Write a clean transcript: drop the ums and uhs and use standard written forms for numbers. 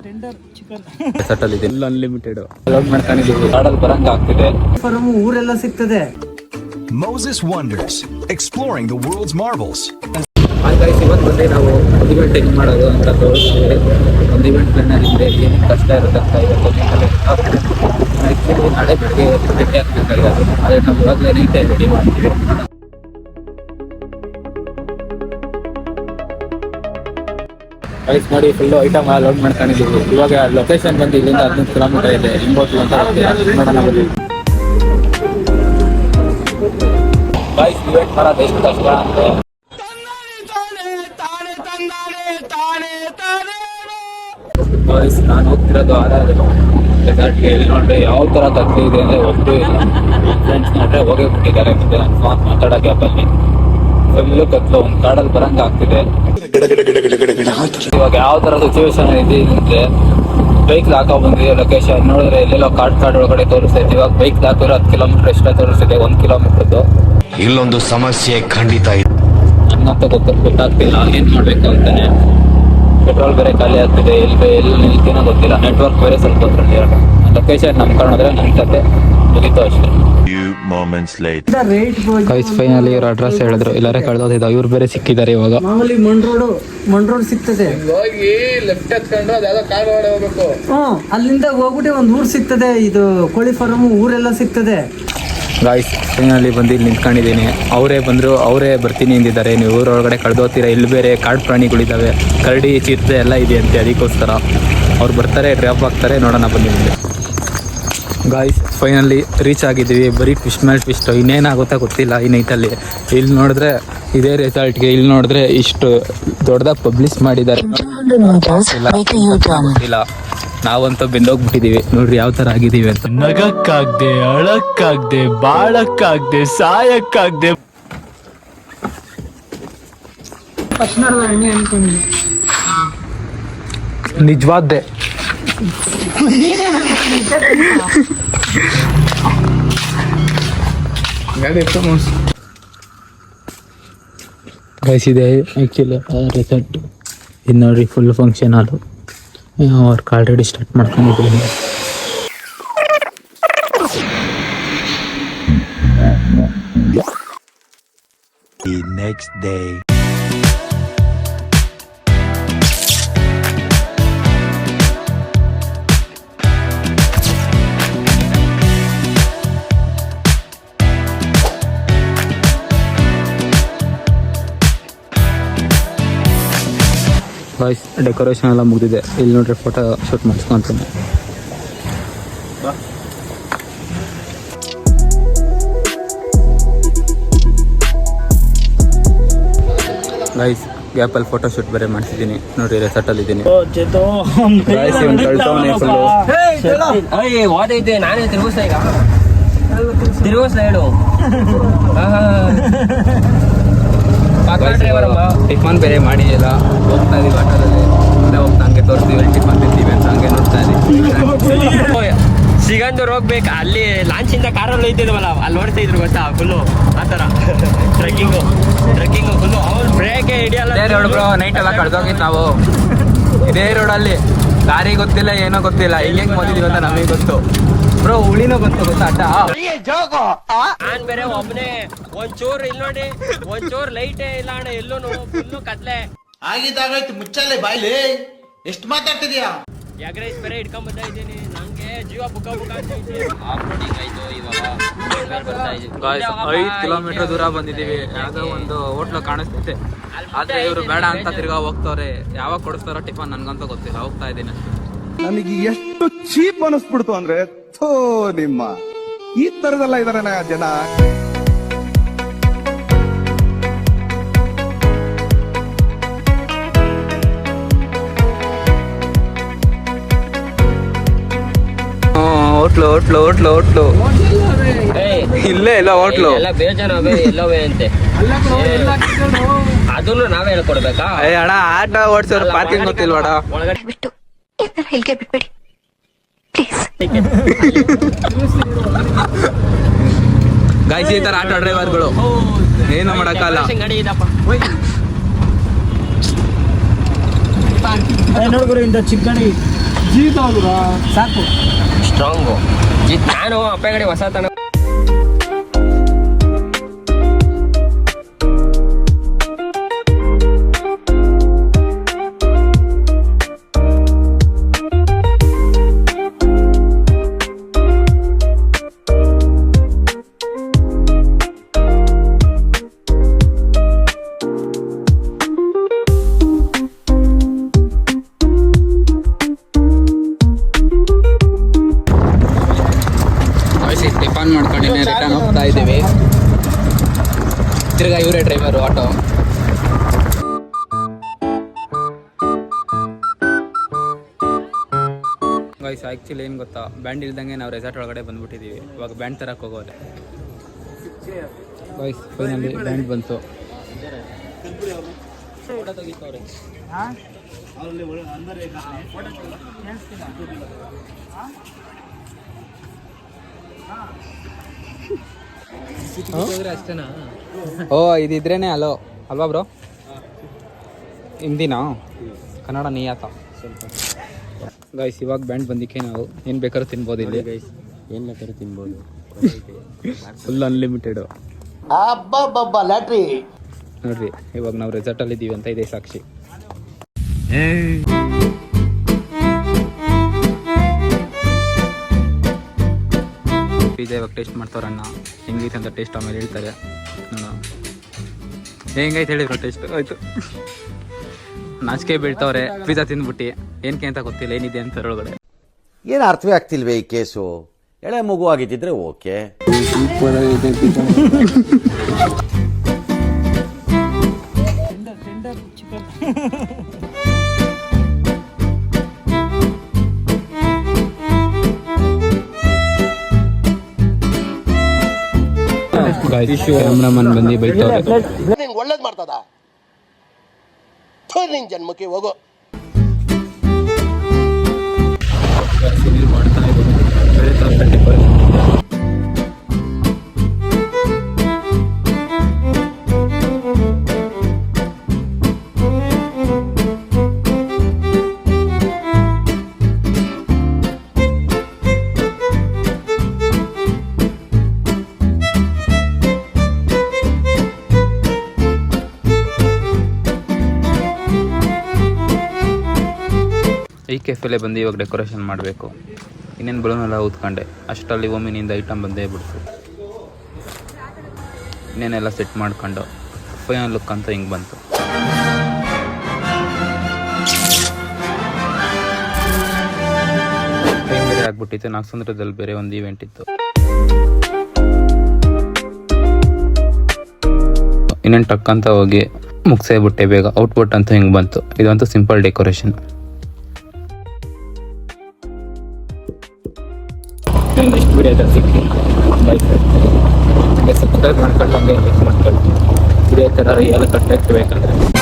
Tender chicken settle ಇದೆ, ಇಲ್ಲ unlimited ಮಾಡ್ಕೊಂಡಿದ್ದೀವಿ. ಕಾಡಲ್ಲಿ ಬರಂಗ ಆಗ್ತಿದೆ, ಊರೆಲ್ಲ ಸಿಗ್ತದೆ. Moses Wonders, exploring the world's marvels. ಇವತ್ತು ಬಂದು ನಾವು ಒಂದು ಇವೆಂಟ್ ಹೆಂಗೆ ಮಾಡೋದು ಅಂತ ತೋರಿಸ್ತೀವಿ. ಒಂದು ಇವೆಂಟ್ ಪ್ಲಾನರ್ ಇದೆ, ಏನು ಕಷ್ಟ ಇರುತ್ತೆ ಅಂತ ಇವತ್ತು ಆ್ಯಕ್ಚುಲಿ ನಾಳೆ ಬೆಳಗ್ಗೆ ಭೇಟಿ ಹಾಕಬೇಕಾಗಿರೋದು. ಅದೇ ನಾವು ಇವಾಗಲೇ ನೈಟೇ ರೆಡಿ ಮಾಡ್ತೀವಿ. ರೈಸ್ ಮಾಡಿ ಫುಲ್ಲು ಐಟಮ್ ಲೋಡ್ ಮಾಡ್ಕೊಂಡಿದ್ದೀವಿ. ಇವಾಗ ಲೊಕೇಶನ್ ಬಂದು ಇಲ್ಲಿಂದ 15 ಕಿಲೋಮೀಟರ್ ಇದೆ, ಇಂಬೋಟ್ಲು ಅಂತ ನೋಡೋಣ ಬನ್ನಿ. ರೈಸ್ ಇವೆಂಟ್ ಮಾಡೋದು ಎಷ್ಟು ಕಷ್ಟ ಅಂದರೆ ನಾನು ಹೋಗ್ತಿರೋದು ರೆಸಾರ್ಟ್ಗೆ. ಇಲ್ಲಿ ನೋಡ್ರಿ ಯಾವ ಥರ ಕತ್ತಿ ಇದೆ ಅಂದರೆ ಒಬ್ಬರು ಇಲ್ಲ. ಫ್ರೆಂಡ್ಸ್ ನೋಡ್ರೆ ಹೋಗೇ ಬಿಟ್ಟಿದ್ದಾರೆ. ಮುಂದೆ ನಾನು ಫೋನ್ ಮಾತಾಡೋ ಗ್ಯಾಪಲ್ಲಿ ಫುಲ್ಲು ಕತ್ಲು, ಒಂದು ಕಾಡಲ್ಲಿ ಬರಂಗ ಆಗ್ತಿದೆ. ಇವಾಗ ಯಾವ ಥರ ಸಿಚುವೇಶನ್ ಇದೆ ಅಂದರೆ ಬೈಕ್ ಹಾಕೋ ಬಂದಿದೆ. ಲೊಕೇಶನ್ ನೋಡಿದ್ರೆ ಎಲ್ಲೆಲ್ಲೋ ಕಾಡ್ ಒಳಗಡೆ ತೋರಿಸ್ತೈತೆ. ಇವಾಗ ಬೈಕ್ ಹಾಕಿರೋ 10 ಕಿಲೋಮೀಟರ್ ಎಷ್ಟೋ ತೋರಿಸ್ತಿದೆ, 1 ಕಿಲೋಮೀಟರ್ದು. ಇಲ್ಲೊಂದು ಸಮಸ್ಯೆ ಖಂಡಿತ ಇದೆ. ನನ್ನಂತ ಗೊತ್ತಾಗ್ತಿಲ್ಲ ಏನ್ ಮಾಡ್ಬೇಕು ಅಂತಾನೆ. ಪೆಟ್ರೋಲ್ ಬೇರೆ ಖಾಲಿ ಆಗ್ತಿದೆ, ಎಲ್ಲಿ ನಿಲ್ತೀನೋ ಗೊತ್ತಿಲ್ಲ. ನೆಟ್ವರ್ಕ್ ಬೇರೆ ಸ್ವಲ್ಪ ಲೊಕೇಶನ್ ನಂಬ್ಕೊಂಡ್ರೆ ನಿಲ್ತದೆ, ಮುಗಿತು ಅಷ್ಟೇ. ಫೈನಲಿ ಇವ್ರ ಅಡ್ರೆಸ್ ಹೇಳಿದ್ರು, ಇಲ್ಲಾರೆ ಕಳ್ದೋದಿದ್ದ. ಇವ್ರು ಬೇರೆ ಸಿಕ್ಕಿದ್ದಾರೆ ಇವಾಗ. ಮಾಮೂಲಿ ಮಣ್ ರೋಡ್ ಸಿಗ್ತದೆ, ಹೋಗಿ ಲೆಫ್ಟ್ ಹತ್ಕೊಂಡು ಅದ್ಯಾವುದೋ ಕಾರ್ ಒಳಗಡೆ ಹೋಗ್ಬೇಕು. ಅಲ್ಲಿಂದ ಹೋಗ್ಬಿಟ್ಟು ಒಂದು ಊರು ಸಿಗ್ತದೆ, ಇದು ಕೋಳಿ ಫಾರಂ ಊರೆಲ್ಲ ಸಿಗ್ತದೆ. ಗಾಯ್ಸ್ ಫೈನಲಿ ಬಂದು ಇಲ್ಲಿ ನಿಂತ್ಕೊಂಡಿದ್ದೀನಿ. ಅವರೇ ಬಂದರು, ಅವರೇ ಬರ್ತೀನಿ ಎಂದಿದ್ದಾರೆ. ನೀವು ಊರೊಳಗಡೆ ಕಳೆದೋಗ್ತೀರಾ, ಇಲ್ಲಿ ಬೇರೆ ಕಾಡು ಪ್ರಾಣಿಗಳಿದ್ದಾವೆ, ಕರಡಿ ಚಿರತೆ ಎಲ್ಲ ಇದೆ ಅಂತೆ. ಅದಕ್ಕೋಸ್ಕರ ಅವ್ರು ಬರ್ತಾರೆ, ಡ್ರಾಪ್ ಆಗ್ತಾರೆ, ನೋಡೋಣ ಬನ್ನಿ ಮುಂದೆ. ಗಾಯ್ಸ್ ಫೈನಲಿ ರೀಚ್ ಆಗಿದ್ದೀವಿ. ಬರೀ ಟ್ವಿಸ್ಟ್ ಮೇಲೆ ಟ್ವಿಸ್ಟ್, ಇನ್ನೇನಾಗುತ್ತಾ ಗೊತ್ತಿಲ್ಲ ಈ ನೈಟಲ್ಲಿ. ಇಲ್ಲಿ ನೋಡಿದ್ರೆ ಇದೇ ರೆಸಾರ್ಟ್ಗೆ ಇಲ್ಲಿ ನೋಡಿದ್ರೆ ಇಷ್ಟು ದೊಡ್ಡದಾಗಿ ಪಬ್ಲಿಷ್ ಮಾಡಿದ್ದಾರೆ. ಇಲ್ಲ ನಾವಂತೂ ಬೆಂದೋಗ್ಬಿಟ್ಟಿದೀವಿ. ನೋಡ್ರಿ ಯಾವ ತರ ಆಗಿದೀವಿ ಅಂತ. ನಗಕ್ಕಾಗ್ದೆ, ಅಳಕ್ಕಾಗ್ದೆ, ಬಾಳಕ್ಕಾಗ್ದೆ, ಸಾಯಕ್ಕಾಗ್ದೆ. ನಿಜವಾದ್ದೆ. ಗೈಸ್ ಇದೆ ಆ್ಯಕ್ಚುಲಿ ರೆಸಾರ್ಟ್. ಇದು ನೋಡ್ರಿ full function hall. Work already start ಮಾಡ್ಕೊಂಡಿದ್ದೀನಿ. ನೆಕ್ಸ್ಟ್ ಡೇ ವಾಯ್ಸ್ ಡೆಕೋರೇಷನ್ ಎಲ್ಲ ಮುಗಿದಿದೆ. ಇಲ್ಲಿ ನೋಡ್ರಿ ಫೋಟೋ ಶೂಟ್ ಮಾಡಿಸ್ಕೊಂತೀನಿ. ಗೈಸ್ ಗ್ಯಾಪಲ್ಲಿ ಫೋಟೋ ಶೂಟ್ ಬೇರೆ ಮಾಡಿಸಿದ್ದೀನಿ. ನೋಡ್ರಿ ರೆಸಾರ್ಟಲ್ಲಿ ಇದ್ದೀನಿ. ನಾನೇ ತಿರುಗಿಸ್ತಾ ಈಗ ತಿರುಗಿಸ್ತಾ ಹೇಳು. ಟಿಫನ್ ಬೇರೆ ಮಾಡಿಲ್ಲ. ಹೋಗ್ತಾ ಇದೀವಿ ಆಟೋದಲ್ಲಿ, ಅಲ್ಲೇ ಹೋಗ್ತಾ ಹಂಗೆ ತೋರಿಸ್ತೀವಿ ಟಿಫನ್ ತಿಂತೀವಿ ಅಂತ ಹಂಗೆ ನೋಡ್ತಾ ಇದೀವಿ. ಸಿಗಂದೂರು ಹೋಗ್ಬೇಕು, ಅಲ್ಲಿ ಲಾಂಚಿಂದ ಕಾರಲ್ಲಿ ಹೋಯ್ತಿದ್ವಲ್ಲ, ಅಲ್ಲಿ ನೋಡ್ತಾ ಇದ್ರು ಗೊತ್ತಾ ಫುಲ್ಲು ಆ ಥರ ಟ್ರೆಕ್ಕಿಂಗು ಫುಲ್ಲು. ಅವ್ರು ಬ್ರೇಕೇ ಹಿಡಿಯಲ್ಲ. ಇದೇ ರೋಡ್ ಬ್ರೋ, ನೈಟ್ ಎಲ್ಲ ಕಳ್ದೋಗಿದ್ದು ನಾವು ಇದೇ ರೋಡಲ್ಲಿ. ದಾರಿ ಗೊತ್ತಿಲ್ಲ, ಏನೋ ಗೊತ್ತಿಲ್ಲ, ಹೆಂಗೆ ಓದಿದೀವಿ ಅಂತ ನಮಗೆ ಗೊತ್ತು ಬ್ರೋ. ಹುಳಿನೂ ಬಂತು ಗೊತ್ತಾ ಅಡ್ಡ. ನಾನ್ ಬೇರೆ ಒಬ್ಬನೇ ಒಂಚೂರು ಇಲ್ಲಿ ನೋಡಿ, ಒಂಚೂರು ಲೈಟೇ ಇಲ್ಲ ಅಣ್ಣ, ಎಲ್ಲೂನು ಫುಲ್ಲು ಕತ್ಲೆ ಆಗಿದ್ದಾಗಾಯ್ತು. ಮುಚ್ಚಲೆ ಬಾಯ್ಲಿ, ಎಷ್ಟು ಮಾತಾಡ್ತಿದ್ಯಾ? ಎಗ್ ರೈಸ್ ಬೇರೆ ಇಟ್ಕೊಂಡ್ ಬರ್ತಾ ಇದ್ದೀನಿ. ನಂಗೆ ಜೀವ ಬುಕ್ಕ ಆಯ್ತು. ಇವಾಗ 5 ಕಿಲೋಮೀಟರ್ ದೂರ ಬಂದಿದ್ದೀವಿ. ಯಾವುದೋ ಒಂದು ಹೋಟ್ಲು ಕಾಣಿಸ್ತೈತೆ, ಆದ್ರೆ ಇವರು ಬೇಡ ಅಂತ ತಿರ್ಗಾ ಹೋಗ್ತವ್ರೆ. ಯಾವಾಗ ಕೊಡಿಸ್ತಾರೋ ಟಿಫನ್ ನನ್ಗಂತ ಗೊತ್ತಿಲ್ಲ. ಹೋಗ್ತಾ ಇದ್ದೀನಿ. ನನಗೆ ಎಷ್ಟು ಚೀಪ್ ಅನಿಸ್ಬಿಡ್ತು ಅಂದ್ರೆ, ಥೋ ನಿಮ್ಮ ಈ ತರದೆಲ್ಲ ಇದಾರೆ ಜನ. ಹೋಟ್ಲು ಇಲ್ಲೇ ಇಲ್ಲ ಹೋಟ್ಲು. ಎಲ್ಲ ಬೇಜಾನ ಎಲ್ಲವೇ ಅಂತೆ. ಅದನ್ನು ನಾವೇ ಹೇಳ್ಕೊಡ್ಬೇಕಾ? ಅಣ್ಣ ಆಟೋ ಓಡಿಸೋರು ಪಾರ್ಕಿಂಗ್ ಗೊತ್ತಿಲ್ವಾಡ. ಒಳಗಡೆ ಬಿಟ್ಟು ಇಲ್ಲಿಗೆ ಬಿಟ್ಬಿಡಿ ಪ್ಲೀಸ್. ಗಾಯ್ಸ್ ಈ ತರ ಆಟೋ ಡ್ರೈವರ್ಗಳು ಏನು ಮಾಡಕ್ಕಲ್ಲ. ಗಾಡಿ ಇದಪ್ಪ. ನೋಡ್ಗುರು ಇಂಥ ಚಿಕ್ಕಣಿ ಜೀತ ಸಾಕು. ಸ್ಟ್ರಾಂಗು ನಾನು ಅಪ್ಪ ಕಡೆ ಹೊಸ ತನ ಟಿಫನ್ ಮಾಡ್ಕೊಂಡಿನಿ ರಿಟರ್ನ್ ಹೋಗ್ತಾ ಇದ್ದೀವಿ. ತಿರ್ಗಾ ಇವರೇ ಡ್ರೈವರು ಆಟೋ. ಗೈಸ್ ಆ್ಯಕ್ಚುಲಿ ಏನು ಗೊತ್ತಾ, ಬ್ಯಾಂಡ್ ಇಲ್ದಂಗೆ ನಾವು ರೆಸಾರ್ಟ್ ಒಳಗಡೆ ಬಂದ್ಬಿಟ್ಟಿದ್ದೀವಿ. ಇವಾಗ ಬ್ಯಾಂಡ್ ತರಕ್ಕೆ ಹೋಗೋದೆ. ಗೈಸ್ ಫೈನಲಿ ಬ್ಯಾಂಡ್ ಬಂತು. ಓ ಇದಿದ್ರೇನೆ ಅಲೋ ಅಲ್ವಾ ಬ್ರೋ? ಹಿಂದಿನಾ ಕನ್ನಡ ನಿಯತ. ಗೈಸ್ ಇವಾಗ ಬ್ಯಾಂಡ್ ಬಂದಿಕ್ಕೆ ನಾವು ಏನು ಬೇಕಾದ್ರೂ ತಿನ್ಬೋದು ಇಲ್ಲಿ. ಏನು ಬೇಕಾದ್ರೂ ತಿನ್ಬೋದು, ಫುಲ್ ಅನ್ಲಿಮಿಟೆಡು. ಲ್ಯಾಟ್ರಿ ನೋಡ್ರಿ ಇವಾಗ ನಾವು ರೆಸಾರ್ಟಲ್ಲಿ ಇದ್ದೀವಿ ಅಂತ ಇದೆ ಸಾಕ್ಷಿ. ಪಿಜ್ಜಾ ಇವಾಗ ಟೇಸ್ಟ್ ಮಾಡ್ತಾರಣ್ಣ. ಹೆಂಗೈತೆ ಅಂತ ಟೇಸ್ಟ್ ಆಮೇಲೆ ಹೇಳ್ತಾರೆ. ಹೆಂಗೈತೆ ಹೇಳಿದ್ರು ಟೇಸ್ಟ್ ಆಯಿತು. ನಾಚಿಕೆ ಬೀಳ್ತವ್ರೆ ಪಿಜ್ಜಾ ತಿಂದ್ಬಿಟ್ಟು. ಏನಕ್ಕೆ ಅಂತ ಗೊತ್ತಿಲ್ಲ ಏನಿದೆ ಅಂತ ಒಳಗಡೆ. ಏನು ಅರ್ಥವೇ ಆಗ್ತಿಲ್ವೇ ಈ ಕೇಸು? ಎಳೆ ಮಗು ಆಗಿದ್ದಿದ್ರೆ ಓಕೆ. ಕ್ಯಾಮ್ರಾಮನ್ ಬಂದು ಬೈತವ್ರೆ. ಒಳ್ಳೇದ್ ಮಾಡ್ತದ ನಿನ್ ಜನ್ಮಕ್ಕೆ ಹೋಗೋ. ಈ ಕೆಫೆಲೆ ಬಂದು ಇವಾಗ ಡೆಕೋರೇಷನ್ ಮಾಡಬೇಕು. ಇನ್ನೇನು ಬಲೂನೆಲ್ಲ ಊದ್ಕೊಂಡೆ ಅಷ್ಟರಲ್ಲಿ ಒಮ್ಮಿನಿಂದ ಐಟಮ್ ಬಂದೇ ಬಿಡ್ತು. ಇನ್ನೇನೆಲ್ಲ ಸೆಟ್ ಮಾಡ್ಕೊಂಡು ಫೈನಲ್ ಲುಕ್ ಅಂತ ಹಿಂಗೆ ಬಂತು. ಬೇರೆ ಆಗ್ಬಿಟ್ಟಿತ್ತು. ನಾಗಸಂದ್ರದಲ್ಲಿ ಬೇರೆ ಒಂದು ಈವೆಂಟ್ ಇತ್ತು. ಇನ್ನೇನು ಟಕ್ ಅಂತ ಹೋಗಿ ಮುಗಿಸೇ ಬಿಟ್ಟೆ ಬೇಗ. ಔಟ್ಪುಟ್ ಅಂತ ಹಿಂಗೆ ಬಂತು. ಇದಂತೂ ಸಿಂಪಲ್ ಡೆಕೋರೇಷನ್. ನೆಕ್ಸ್ಟ್ ವಿಡಿಯೋದಲ್ಲಿ ಸಿಗ್ತೀನಿ. By sir. ಸಬ್ಸ್ಕ್ರೈಬ್ ಮಾಡ್ಕೊಂಡು ಹಂಗೆ ಲೈಕ್ ಮಾಡ್ಕೊಳ್ಳಿ. ಇದೇ ಥರ ರಿಯಲ್ ಕಂಟೆಂಟ್ ಬೇಕಂದ್ರೆ.